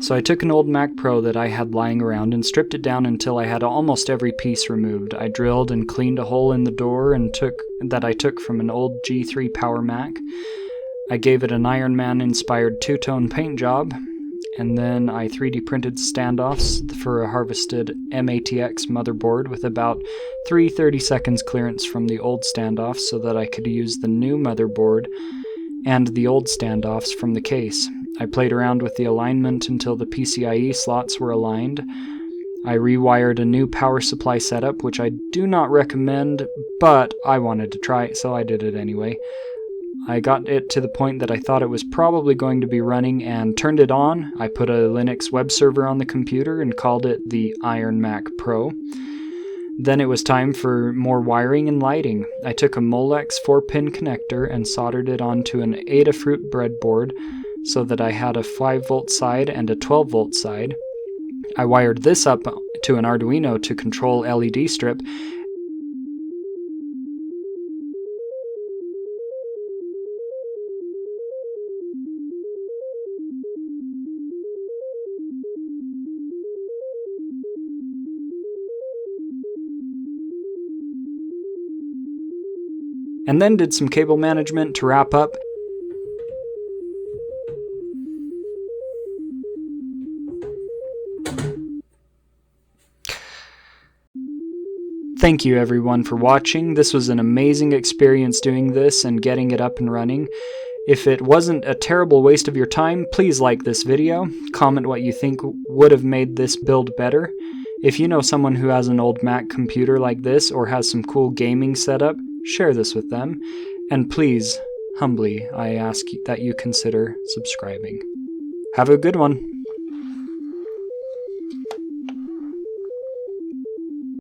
So I took an old Mac Pro that I had lying around and stripped it down until I had almost every piece removed. I drilled and cleaned a hole in the door that I took from an old G3 Power Mac. I gave it an Iron Man inspired two-tone paint job, and then I 3D printed standoffs for a harvested mATX motherboard with about 30 seconds clearance from the old standoffs so that I could use the new motherboard and the old standoffs from the case. I played around with the alignment until the PCIe slots were aligned. I rewired a new power supply setup, which I do not recommend, but I wanted to try it, so I did it anyway. I got it to the point that I thought it was probably going to be running and turned it on. I put a Linux web server on the computer and called it the IronMac Pro. Then it was time for more wiring and lighting. I took a Molex 4-pin connector and soldered it onto an Adafruit breadboard so that I had a 5-volt side and a 12-volt side. I wired this up to an Arduino to control LED strip, and then did some cable management to wrap up. Thank you everyone for watching. This was an amazing experience doing this and getting it up and running. If it wasn't a terrible waste of your time, please like this video, comment what you think would have made this build better. If you know someone who has an old Mac computer like this or has some cool gaming setup, share this with them. And please, humbly, I ask that you consider subscribing. Have a good one.